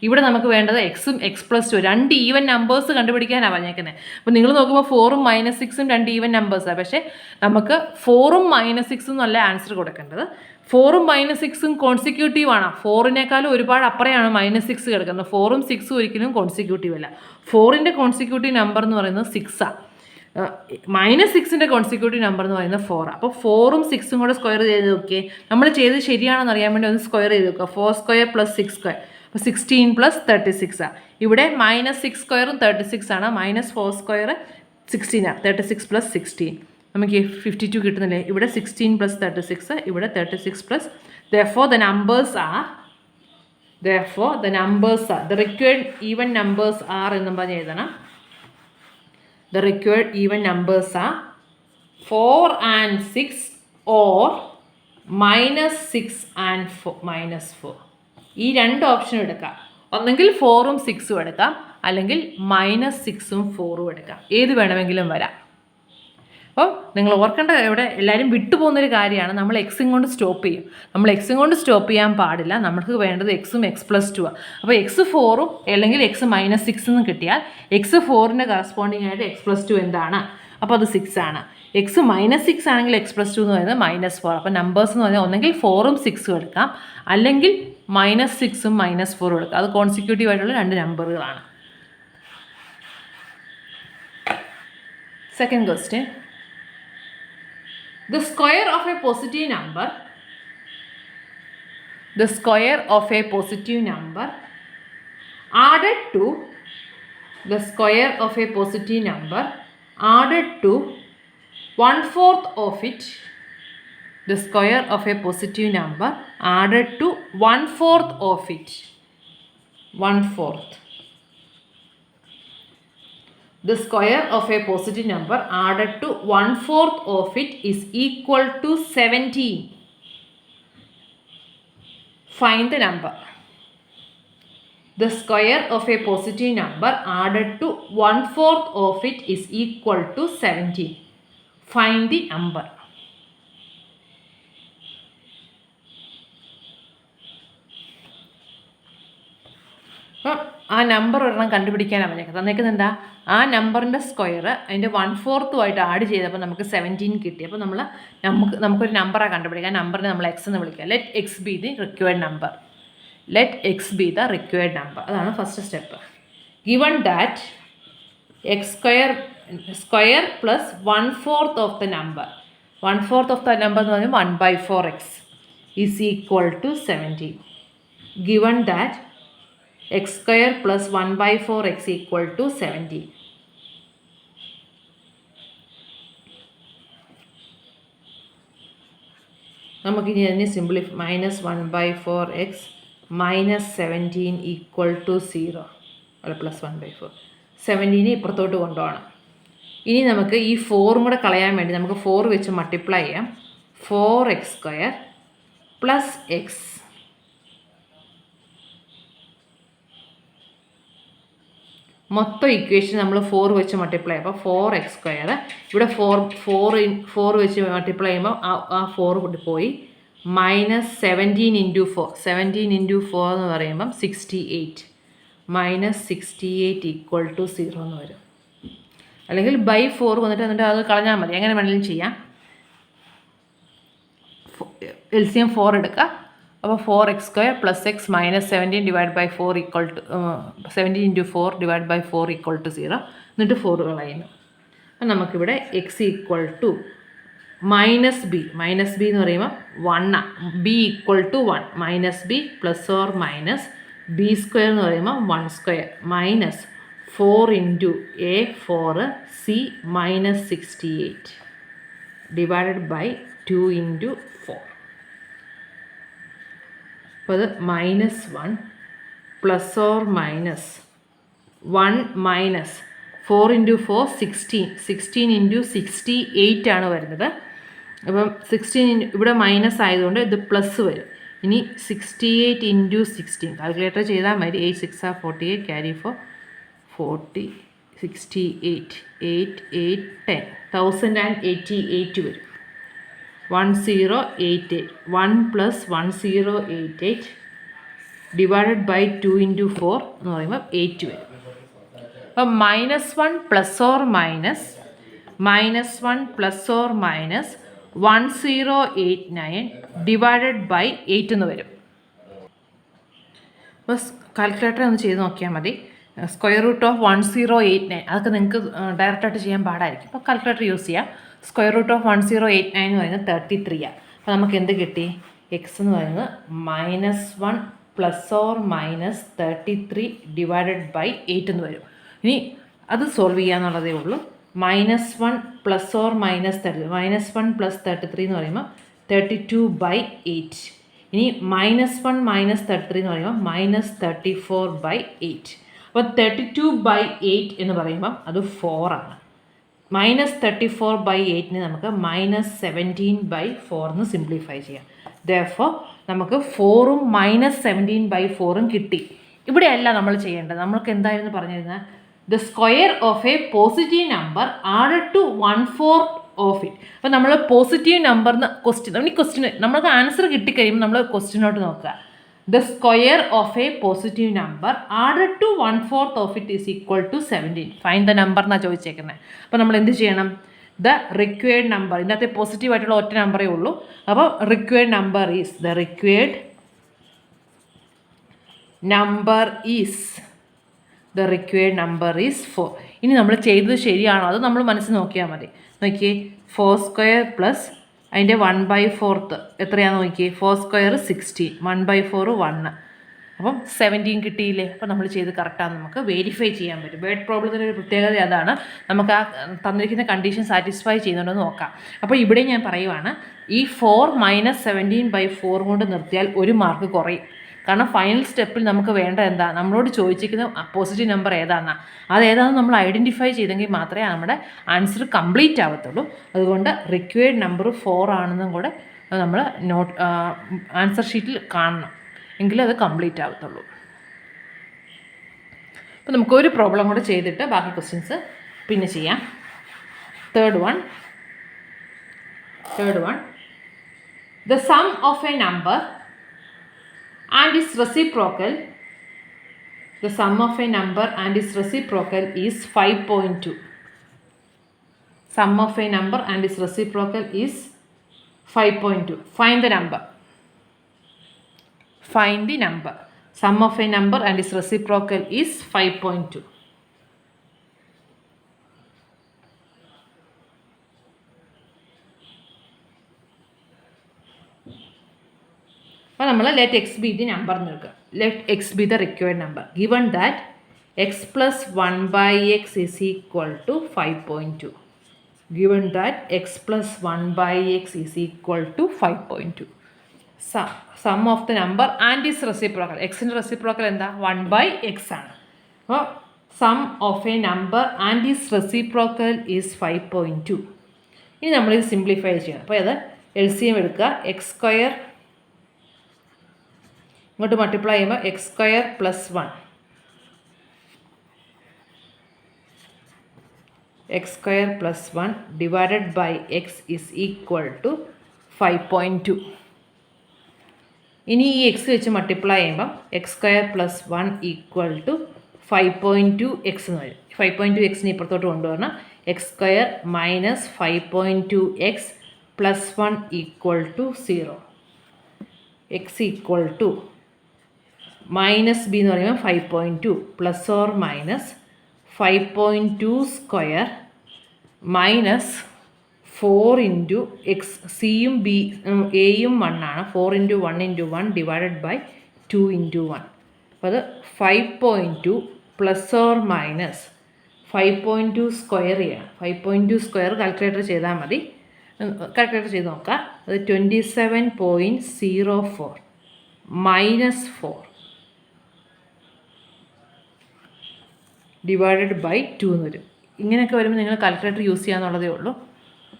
ഇവിടെ നമുക്ക് വേണ്ടത് എക്സും എക്സ് പ്ലസ് 2 രണ്ട് ഈവൻ നമ്പേഴ്സ് കണ്ടുപിടിക്കാനാണ് പറഞ്ഞേക്കുന്നത്. അപ്പോൾ നിങ്ങൾ നോക്കുമ്പോൾ 4ഉം മൈനസ് 6ഉം രണ്ട് ഈവൻ നമ്പേഴ്സാണ്. പക്ഷേ നമുക്ക് 4ഉം മൈനസ് 6ഉം നല്ല ആൻസർ കൊടുക്കേണ്ടത്. 4ഉം മൈനസ് 6ഉം കോൺസിക്യൂട്ടീവ് ആണ്. 4നേക്കാളും ഒരുപാട് അപ്പുറയാണ് മൈനസ് 6 കിടക്കുന്നത്. 4ഉം 6ഉം ഒരിക്കലും കോൺസിക്യൂട്ടീവ് അല്ല. 4ൻ്റെ കോൺസിക്യൂട്ടീവ് നമ്പർ എന്ന് പറയുന്നത് 6ആണ്. മൈനസ് 6ൻ്റെ കോൺസിക്യൂട്ടീവ് നമ്പർ എന്ന് പറയുന്നത് 4ആണ്. അപ്പോൾ 4ഉം 6ഉം കൂടെ സ്ക്വയർ ചെയ്ത് നോക്കിയേ. നമ്മൾ ചെയ്ത് ശരിയാണെന്ന് അറിയാൻ വേണ്ടി ഒന്ന് സ്ക്വയർ ചെയ്ത് നോക്കുക. 4 സ്ക്വയർ പ്ലസ് 6 സ്ക്വയർ. അപ്പോൾ 16 പ്ലസ് 36 ആണ്. ഇവിടെ -6 സ്ക്വയറും 36 ആണ്, -4 സ്ക്വയർ 16 ആണ്. 36 പ്ലസ് 16 നമുക്ക് 52 കിട്ടുന്നില്ലേ? ഇവിടെ 16 പ്ലസ് 36, ഇവിടെ 36 plus. Therefore the numbers are the required even numbers are എന്നും പറഞ്ഞ് എഴുതണം. The required even numbers are 4 and 6 or -6 and -4. ഈ രണ്ട് ഓപ്ഷനും എടുക്കാം. ഒന്നെങ്കിൽ 4ഉം 6ഉം എടുക്കാം, അല്ലെങ്കിൽ -6ഉം 4ഉം എടുക്കാം. ഏത് വേണമെങ്കിലും വരാം. അപ്പോൾ നിങ്ങൾ ഓർക്കേണ്ട, ഇവിടെ എല്ലാവരും വിട്ടുപോകുന്നൊരു കാര്യമാണ്, നമ്മൾ എക്സും കൊണ്ട് സ്റ്റോപ്പ് ചെയ്യും. നമ്മൾ എക്സും കൊണ്ട് സ്റ്റോപ്പ് ചെയ്യാൻ പാടില്ല. നമുക്ക് വേണ്ടത് എക്സും x+2 ആണ്. അപ്പോൾ x4ഉം അല്ലെങ്കിൽ x -6 എന്നും കിട്ടിയാൽ x4ൻ്റെ കറസ്പോണ്ടിങ് ആയിട്ട് x+2 എന്താണ്? അപ്പോൾ അത് 6 ആണ്. x -6 ആണെങ്കിൽ x+2 എന്ന് പറയുന്നത് -4. അപ്പോൾ നമ്പേഴ്സ് എന്ന് പറഞ്ഞാൽ ഒന്നെങ്കിൽ 4ഉം 6ഉം എടുക്കാം, അല്ലെങ്കിൽ -6ഉം -4ഉം എടുക്കാം. അത് കോൺസിക്യൂട്ടീവ് ആയിട്ടുള്ള രണ്ട് നമ്പറുകളാണ്. Second question. The square of a positive number added to 1/4 of it. The square of a positive number added to 1/4 of it. 1/4. The square of a positive number added to 1/4 of it is equal to 17. Find the number. The square of a positive number added to 1/4 of it is equal to 17. Find the number. അപ്പം ആ നമ്പർ ഒരെണ്ണം കണ്ടുപിടിക്കാനാണ് പറഞ്ഞേക്കുന്നത്. തന്നേക്കുന്നത് എന്താ? ആ നമ്പറിൻ്റെ സ്ക്വയർ അതിൻ്റെ 1/4 ആഡ് ചെയ്തപ്പോൾ നമുക്ക് 17 കിട്ടി. അപ്പോൾ നമുക്കൊരു നമ്പറാണ് കണ്ടുപിടിക്കുക. ആ നമ്പറിനെ നമ്മൾ എക്സ് എന്ന് വിളിക്കുക. Let X be the required number. അതാണ് first step. Given that x square plus 1/4 of the number. 1/4 of the number എന്ന് പറയുമ്പോൾ 1/4x is equal to 17. Given that x square plus 1/4x equal to 17. നമുക്കിനി അതിനെ സിംപ്ലിഫൈ -1/4x -17 ഈക്വൽ ടു 0 അല്ല +1/4. 17 ഇപ്പുറത്തോട്ട് കൊണ്ടുപോകണം. ഇനി നമുക്ക് ഈ 4ഉം കൂടെ കളയാൻ വേണ്ടി നമുക്ക് 4 വെച്ച് മൾട്ടിപ്ലൈ ചെയ്യാം. 4x² പ്ലസ് എക്സ് മൊത്തം ഇക്വേഷൻ നമ്മൾ 4 വെച്ച് മൾട്ടിപ്ലൈ ചെയ്യുമ്പോൾ 4x². ഇവിടെ 4 വെച്ച് മൾട്ടിപ്ലൈ ചെയ്യുമ്പോൾ ആ 4 പോയി. -17 × 4. 17 × 4 എന്ന് പറയുമ്പം 68. -68 ഈക്വൽ ടു 0 എന്ന് വരും. അല്ലെങ്കിൽ /4 എന്നിട്ട് അത് കളഞ്ഞാൽ മതി. എങ്ങനെ വേണമെങ്കിലും ചെയ്യാം. LCM 4 എടുക്കുക. അപ്പോൾ 4x² plus x -17 divide by 4 equal to 17 × 4 divide by 4 equal to 0. എന്നിട്ട് 4 കളയുന്നു. അപ്പം നമുക്കിവിടെ x ഈക്വൽ ടു -b എന്ന് പറയുമ്പോൾ 1, b equal to 1, -b plus or minus b² എന്ന് പറയുമ്പോൾ 1² minus 4 × a 4 c -68 divided by 2 × 4. അപ്പോൾ അത് -1 പ്ലസ് ഓർ മൈനസ് 1 മൈനസ് 4 × 4 16 × 68 ആണ് വരുന്നത്. അപ്പം 16 ഇവിടെ മൈനസ് ആയതുകൊണ്ട് ഇത് പ്ലസ് വരും. ഇനി 68 × 16 കാൽക്കുലേറ്റർ ചെയ്താൽ മതി. 8 6 48 ക്യാരി 4 40 68 8 8 10 1088 വരും. 1088 1 + 1088 ഡിവൈഡഡ് ബൈ 2 × 4 എന്ന് പറയുമ്പോൾ 8 വരും. അപ്പം -1 plus or minus 1089 divided by 8 എന്ന് വരും. അപ്പോൾ കാൽക്കുലേറ്റർ ഒന്ന് ചെയ്ത് നോക്കിയാൽ മതി. √1089 അതൊക്കെ നിങ്ങൾക്ക് ഡയറക്റ്റായിട്ട് ചെയ്യാൻ പാടായിരിക്കും. അപ്പോൾ കാൽക്കുലേറ്റർ യൂസ് ചെയ്യാം. √1089 എന്ന് പറയുന്നത് 33 ആണ്. അപ്പോൾ നമുക്ക് എന്ത് കിട്ടി? എക്സ് എന്ന് പറയുന്നത് -1 ± 33 ഡിവൈഡഡ് ബൈ 8 എന്ന് വരും. ഇനി അത് സോൾവ് ചെയ്യാന്നുള്ളതേ ഉള്ളൂ. -1 ± 30 -1 + 33 എന്ന് പറയുമ്പോൾ 32/8. ഇനി -1 - 33 എന്ന് പറയുമ്പോൾ -34/8. അപ്പോൾ 32/8 എന്ന് പറയുമ്പം അത് 4 ആണ്. -34/8 നമുക്ക് -17/4 എന്ന് സിംപ്ലിഫൈ ചെയ്യാം. therefore നമുക്ക് 4ഉം -17/4ഉം കിട്ടി. ഇവിടെയല്ല നമ്മൾ ചെയ്യേണ്ടത്. നമ്മൾക്ക് എന്തായിരുന്നു പറഞ്ഞിരുന്നത്? The square of a positive number added to 1/4 of it. അപ്പോൾ നമ്മൾ പോസിറ്റീവ് നമ്പറിന് ക്വസ്റ്റ്യൻ നമ്മൾക്ക് ആൻസർ കിട്ടിക്കഴിയുമ്പോൾ നമ്മൾ ക്വസ്റ്റ്യനോട്ട് നോക്കുക. The square of a positive number added to 1/4 of it is equal to 17. Find the number എന്നാണ് ചോദിച്ചേക്കുന്നത്. അപ്പോൾ നമ്മൾ എന്ത് ചെയ്യണം? ദ റിക്വയർഡ് നമ്പർ, ഇതിനകത്ത് പോസിറ്റീവ് ആയിട്ടുള്ള ഒറ്റ നമ്പറേ ഉള്ളൂ. അപ്പോൾ required number is the required number is 4. ഇനി നമ്മൾ ചെയ്തത് ശരിയാണോ അത് നമ്മൾ മനസ്സിൽ നോക്കിയാൽ മതി. നോക്കിയേ, 4² പ്ലസ് അതിൻ്റെ 1/4 എത്രയാണെന്ന് നോക്കിയേ. 4² 16, 1/4 1. അപ്പം 17 കിട്ടിയില്ലേ? അപ്പോൾ നമ്മൾ ചെയ്ത് കറക്റ്റാണ് നമുക്ക് വെരിഫൈ ചെയ്യാൻ പറ്റും. വേർഡ് പ്രോബ്ലത്തിൻ്റെ ഒരു പ്രത്യേകത അതാണ്. നമുക്ക് ആ തന്നിരിക്കുന്ന കണ്ടീഷൻ സാറ്റിസ്ഫൈ ചെയ്യുന്നുണ്ടെന്ന് നോക്കാം. അപ്പോൾ ഇവിടെ ഞാൻ പറയുവാണ്, ഈ 4 - 17/4 കൊണ്ട് നിർത്തിയാൽ 1 മാർക്ക് കുറയും. കാരണം ഫൈനൽ സ്റ്റെപ്പിൽ നമുക്ക് വേണ്ട എന്താ, നമ്മളോട് ചോദിച്ചിരിക്കുന്ന പോസിറ്റീവ് നമ്പർ ഏതാണെന്നാണ്. അതേതാണെന്ന് നമ്മൾ ഐഡൻറ്റിഫൈ ചെയ്തെങ്കിൽ മാത്രമേ നമ്മുടെ ആൻസർ കംപ്ലീറ്റ് ആവത്തുള്ളൂ. അതുകൊണ്ട് റിക്വയർഡ് നമ്പർ 4 ആണെന്നും കൂടെ നമ്മൾ ആൻസർ ഷീറ്റിൽ കാണണം, എങ്കിലേ അത് കംപ്ലീറ്റ് ആവത്തുള്ളൂ. അപ്പോൾ നമുക്കൊരു പ്രോബ്ലം കൂടെ ചെയ്തിട്ട് ബാക്കി ക്വസ്റ്റ്യൻസ് പിന്നെ ചെയ്യാം. Third one, the sum of a number and its reciprocal, the sum of a number and its reciprocal is 5.2. Sum of a number and its reciprocal is 5.2. Find the number. Find the number. Sum of a number and its reciprocal is 5.2. അപ്പോൾ നമ്മൾ let X be the number എന്ന് എടുക്കുക. Let X be the required number given that X plus 1/x is equal to 5.2. Given that X plus 1/x is equal to 5.2. Sum of the number and its reciprocal. എക്സിൻ്റെ റെസിപ്രോക്കൽ എന്താ? 1/x ആണ്. അപ്പോൾ sum of a number and its reciprocal is 5.2. ഇനി നമ്മളിത് സിംപ്ലിഫൈ ചെയ്യണം. അപ്പോൾ അത് LCM എടുക്കുക. x² ഇങ്ങോട്ട് മൾട്ടിപ്ലൈ ചെയ്യുമ്പോൾ x² + 1, x² + 1 divided by x is equal to 5.2. ഇനി ഈ x വെച്ച് മൾട്ടിപ്ലൈ ചെയ്യുമ്പം x² + 1 ഈക്വൽ ടു 5.2x എന്ന് വരും. 5.2xന് ഇപ്പുറത്തോട്ട് കൊണ്ടുവരണം. x² - 5.2x + 1 equal to 0. x equal to minus B എന്ന് പറയുമ്പോൾ 5.2 ± 5.2² മൈനസ് 4 ഇൻറ്റു എക്സ്. സിയും ബി എയും 1 ആണ്. 4 × 1 × 1 ഡിവൈഡഡ് ബൈ 2 × 1. അപ്പോൾ അത് 5.2 ± 5.2² ചെയ്യണം. 5.2² കാൽക്കുലേറ്റർ ചെയ്താൽ മതി. കാൽക്കുലേറ്റർ ചെയ്ത് നോക്കാം. അത് 27.04 മൈനസ് 4 ഡിവൈഡഡ് ബൈ 2 എന്ന് വരും. ഇങ്ങനെയൊക്കെ വരുമ്പോൾ നിങ്ങൾ കാൽക്കുലേറ്റർ യൂസ് ചെയ്യാന്നുള്ളതേ ഉള്ളൂ.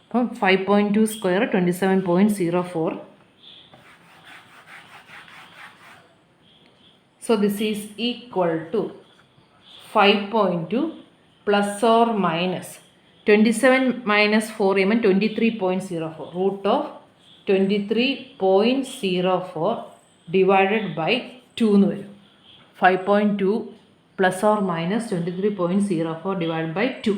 അപ്പം 5.2² 27.04. So this is equal to 5.2 ± 27 - 4 ചെയ്യുമ്പോൾ 23.04. റൂട്ട് ഓഫ് 23.04 ഡിവൈഡഡ് ബൈ 2 എന്ന് വരും. 5.2 ± 23.04 ഡിവൈഡ് ബൈ 2.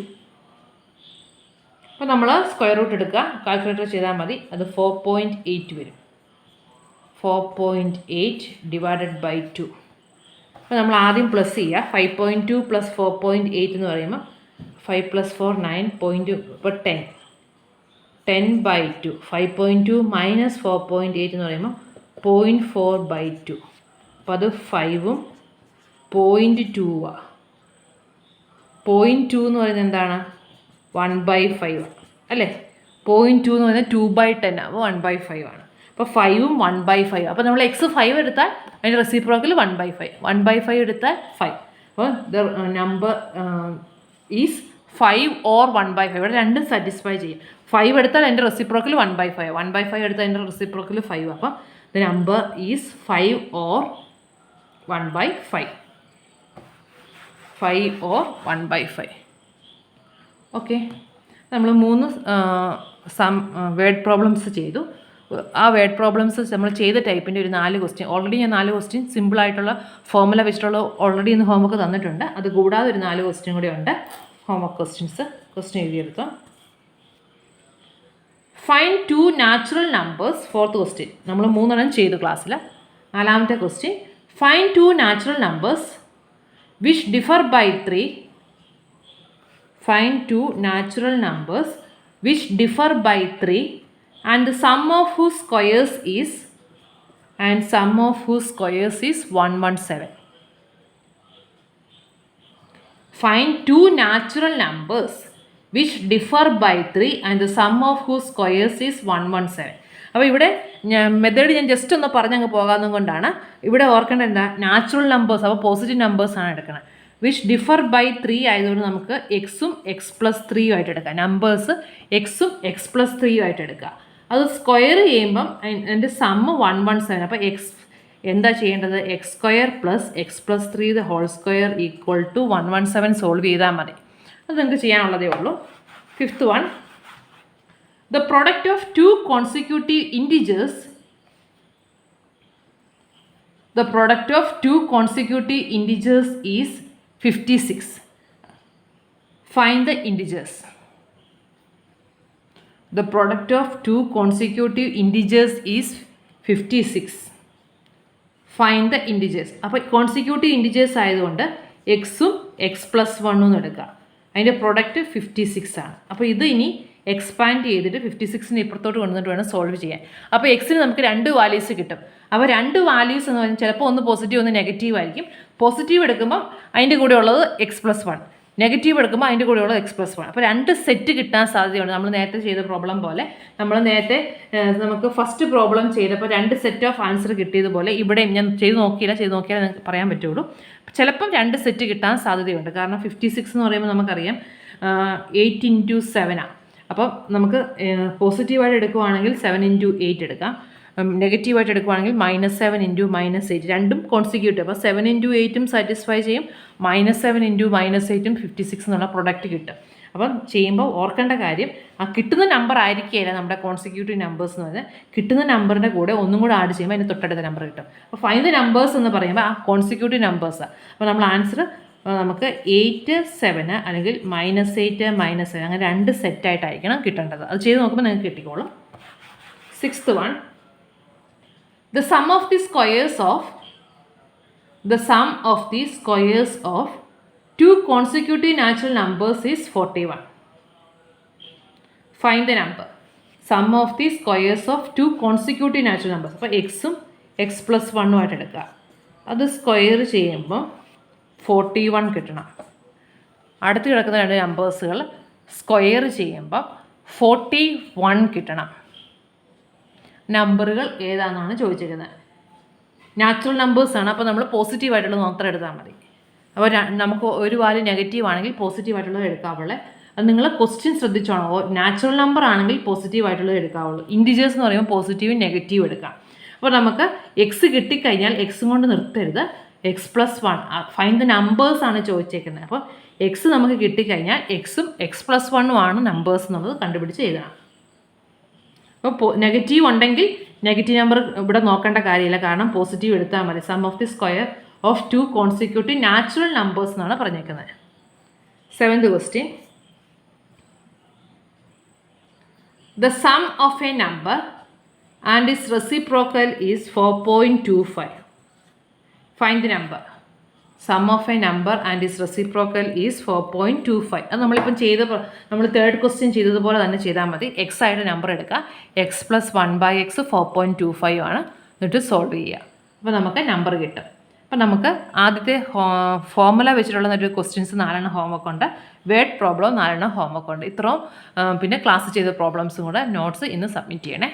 അപ്പോൾ നമ്മൾ സ്ക്വയർ റൂട്ട് എടുക്കുക, കാൽക്കുലേറ്റർ ചെയ്താൽ മതി. അത് 4.8 വരും. 4.8 ഡിവൈഡഡ് ബൈ 2. അപ്പോൾ നമ്മൾ ആദ്യം പ്ലസ് ചെയ്യുക. 5.2 + 4.8 എന്ന് പറയുമ്പോൾ 5 + 4 9. ഇപ്പോൾ 10/2. 5.2 - 4.8 എന്ന് പറയുമ്പോൾ 0.4/2. അപ്പോൾ അത് 5ഉം 0.2 0.2 എന്ന് പറയുന്നത് എന്താണ്? 1/5 അല്ലേ? 0.2 എന്ന് പറയുന്നത് 2/10 അപ്പോൾ 1/5 ആണ്. അപ്പോൾ 5ഉം 1/5. അപ്പോൾ നമ്മൾ x 5 എടുത്താൽ അതിൻ്റെ റെസിപ്രോക്കൽ 1/5. 1/5 എടുത്താൽ 5. അപ്പോൾ ദ നമ്പർ ഈസ് 5 or 1/5. ഇവിടെ രണ്ടും സാറ്റിസ്ഫൈ ചെയ്യും. 5 എടുത്താൽ അതിൻ്റെ റെസിപ്രോക്കൽ 1/5. 1/5 എടുത്താൽ അതിൻ്റെ റെസിപ്രോക്കൽ 5. അപ്പം the number is 5 or 1/5. 5 or 1/5. Okay, നമ്മൾ 3 വേർഡ് പ്രോബ്ലംസ് ചെയ്തു. ആ വേർഡ് പ്രോബ്ലംസ് നമ്മൾ ചെയ്ത ടൈപ്പിൻ്റെ ഒരു 4 ക്വസ്റ്റ്യൻ, ഓൾറെഡി ഞാൻ 4 ക്വസ്റ്റ്യൻ സിമ്പിളായിട്ടുള്ള ഫോർമുല വെച്ചിട്ടുള്ള ഓൾറെഡി ഇന്ന് ഹോംവർക്ക് തന്നിട്ടുണ്ട്. അത് കൂടാതെ ഒരു 4 ക്വസ്റ്റ്യൻ കൂടി ഉണ്ട്. ഹോംവർക്ക് ക്വസ്റ്റ്യൻ എഴുതിയെടുത്തോ. Find 2 natural numbers. 4th question നമ്മൾ 3 ചെയ്തു ക്ലാസ്സിൽ. 4ാമത്തെ question, find 2 natural numbers which differ by 3. Find 2 natural numbers which differ by 3 and the sum of whose squares is 117. Find 2 natural numbers which differ by 3 and the sum of whose squares is 117. അപ്പോൾ ഇവിടെ മെത്തേഡ് ഞാൻ ജസ്റ്റ് ഒന്ന് പറഞ്ഞങ്ങ് പോകാമെന്നും കൊണ്ടാണ്. ഇവിടെ ഓർക്കേണ്ട എന്താ, നാച്ചുറൽ നമ്പേഴ്സ്, അപ്പോൾ പോസിറ്റീവ് നമ്പേഴ്സാണ് എടുക്കുന്നത്. വിച്ച് ഡിഫർ ബൈ 3 ആയതുകൊണ്ട് നമുക്ക് എക്സും x+3 ആയിട്ട് എടുക്കാം. നമ്പേഴ്സ് എക്സും x+3 ആയിട്ട് എടുക്കുക. അത് സ്ക്വയർ ചെയ്യുമ്പം അതിൻ്റെ സമ്മ് 117. അപ്പോൾ എക്സ് എന്താ ചെയ്യേണ്ടത്? x² + x+3 the whole square equal to 117 solve ചെയ്താൽ മതി. അത് നിങ്ങൾക്ക് ചെയ്യാനുള്ളതേ ഉള്ളൂ. 5th one, the product of 2 consecutive integers is 56. Find the integers. The product of 2 consecutive integers is 56. Find the integers. അപ്പോൾ കോൺസിക്യൂട്ടീവ് ഇൻറ്റിജേഴ്സ് ആയതുകൊണ്ട് എക്സും x+1 എടുക്കുക. അതിൻ്റെ പ്രൊഡക്റ്റ് 56 ആണ്. അപ്പോൾ ഇത് ഇനി എക്സ്പാൻഡ് ചെയ്തിട്ട് 56ന് ഇപ്പുറത്തോട്ട് കൊണ്ടുവന്നിട്ട് വേണം സോൾവ് ചെയ്യാൻ. അപ്പോൾ എക്സിന് നമുക്ക് 2 വാല്യൂസ് കിട്ടും. അപ്പോൾ 2 വാല്യൂസ് എന്ന് പറഞ്ഞാൽ ചിലപ്പോൾ ഒന്ന് പോസിറ്റീവ് ഒന്ന് നെഗറ്റീവ് ആയിരിക്കും. പോസിറ്റീവ് എടുക്കുമ്പോൾ അതിൻ്റെ കൂടെ ഉള്ളത് x+1, നെഗറ്റീവ് എടുക്കുമ്പോൾ അതിൻ്റെ കൂടെ ഉള്ളത് x+1. അപ്പോൾ 2 സെറ്റ് കിട്ടാൻ സാധ്യതയുണ്ട്. നമ്മൾ നേരത്തെ ചെയ്ത പ്രോബ്ലം പോലെ, നമുക്ക് ഫസ്റ്റ് പ്രോബ്ലം ചെയ്തപ്പോൾ 2 സെറ്റ് ഓഫ് ആൻസർ കിട്ടിയതുപോലെ ഇവിടെ ഞാൻ ചെയ്ത് നോക്കിയാലേ നിങ്ങൾക്ക് പറയാൻ പറ്റുള്ളൂ. ചിലപ്പം 2 സെറ്റ് കിട്ടാൻ സാധ്യതയുണ്ട്. കാരണം 56 എന്ന് പറയുമ്പോൾ നമുക്കറിയാം 8 × 7 ആണ്. അപ്പം നമുക്ക് പോസിറ്റീവായിട്ട് എടുക്കുവാണെങ്കിൽ 7 × 8 എടുക്കാം. നെഗറ്റീവായിട്ട് എടുക്കുവാണെങ്കിൽ -7 × -8, രണ്ടും കോൺസിക്യൂട്ടീവ്. അപ്പോൾ 7 × 8ഉം സാറ്റിസ്ഫൈ ചെയ്യും, -7 × -8ഉം 56 എന്നുള്ള പ്രൊഡക്റ്റ് കിട്ടും. അപ്പം ചെയ്യുമ്പോൾ ഓർക്കേണ്ട കാര്യം, ആ കിട്ടുന്ന നമ്പർ ആയിരിക്കുകയില്ല നമ്മുടെ കോൺസിക്യൂട്ടീവ് നമ്പേഴ്സ് എന്ന് പറഞ്ഞാൽ, കിട്ടുന്ന നമ്പറിൻ്റെ കൂടെ ഒന്നും കൂടെ ആഡ് ചെയ്യുമ്പോൾ അതിന് തൊട്ടടുത്ത നമ്പർ കിട്ടും. അപ്പോൾ ഫൈൻഡ് ദ നമ്പേഴ്സ് എന്ന് പറയുമ്പോൾ ആ കോൺസിക്യൂട്ടീവ് നമ്പേഴ്സാണ്. അപ്പോൾ നമ്മൾ ആൻസർ നമുക്ക് 8, 7 അല്ലെങ്കിൽ -8, -7 അങ്ങനെ 2 സെറ്റായിട്ടായിരിക്കണം കിട്ടേണ്ടത്. അത് ചെയ്ത് നോക്കുമ്പോൾ നിങ്ങൾക്ക് കിട്ടിക്കോളും. 6th one, the sum of the squares of 2 consecutive natural numbers is 41. Find the number. Sum of the squares of 2 consecutive natural numbers. അപ്പോൾ എക്സും x+1 ആയിട്ട് എടുക്കുക. അത് സ്ക്വയർ ചെയ്യുമ്പോൾ 41 കിട്ടണം. അടുത്ത് കിടക്കുന്ന 2 നമ്പേഴ്സുകൾ സ്ക്വയർ ചെയ്യുമ്പോൾ 41 കിട്ടണം. നമ്പറുകൾ ഏതാണെന്നാണ് ചോദിച്ചിരിക്കുന്നത്. നാച്ചുറൽ നമ്പേഴ്സാണ്. അപ്പോൾ നമ്മൾ പോസിറ്റീവായിട്ടുള്ളത് മാത്രം എടുത്താൽ മതി. അപ്പോൾ നമുക്ക് ഒരു വാല്യൂ നെഗറ്റീവ് ആണെങ്കിൽ പോസിറ്റീവായിട്ടുള്ളത് എടുക്കാവുള്ളൂ. അത് നിങ്ങൾ ക്വസ്റ്റ്യൻ ശ്രദ്ധിച്ചോണം. നാച്ചുറൽ നമ്പർ ആണെങ്കിൽ പോസിറ്റീവായിട്ടുള്ളത് എടുക്കാവുള്ളൂ. ഇൻറ്റിജേഴ്സ് എന്ന് പറയുമ്പോൾ പോസിറ്റീവും നെഗറ്റീവും എടുക്കാം. അപ്പോൾ നമുക്ക് എക്സ് കിട്ടിക്കഴിഞ്ഞാൽ എക്സും കൊണ്ട് നിർത്തരുത്, x+1 ഫൈൻഡ് ദ നമ്പേഴ്സ് ആണ് ചോദിച്ചേക്കുന്നത്. അപ്പോൾ എക്സ് നമുക്ക് കിട്ടിക്കഴിഞ്ഞാൽ എക്സും x+1 ആണ് നമ്പേഴ്സ് എന്നുള്ളത് കണ്ടുപിടിച്ച് എഴുതണം. അപ്പോൾ നെഗറ്റീവ് ഉണ്ടെങ്കിൽ നെഗറ്റീവ് നമ്പർ ഇവിടെ നോക്കേണ്ട കാര്യമില്ല, കാരണം പോസിറ്റീവ് എടുത്താൽ മതി. Sum of the square of 2 consecutive natural numbers എന്നാണ് പറഞ്ഞേക്കുന്നത്. 7th question, the sum of a number and its reciprocal is 4.25. Find the number. Sum of a number and its reciprocal is 4.25. അത് നമ്മളിപ്പം നമ്മൾ 3rd question ചെയ്തതുപോലെ തന്നെ ചെയ്താൽ മതി. x ആയിട്ട് നമ്പർ എടുക്കുക. x + 1/x 4.25 ആണ്. എന്നിട്ട് സോൾവ് ചെയ്യുക. അപ്പോൾ നമുക്ക് നമ്പർ കിട്ടും. അപ്പം നമുക്ക് ആദ്യത്തെ ഫോർമുല വെച്ചിട്ടുള്ള ഒരു ക്വസ്റ്റ്യൻസ് 4 ഹോംവർക്ക് ഉണ്ട്, വേർഡ് പ്രോബ്ലം 4 ഹോംവർക്ക് ഉണ്ട്. ഇത്രയും പിന്നെ ക്ലാസ് ചെയ്ത പ്രോബ്ലംസും കൂടെ നോട്ട്സ് ഇന്ന് സബ്മിറ്റ് ചെയ്യണേ.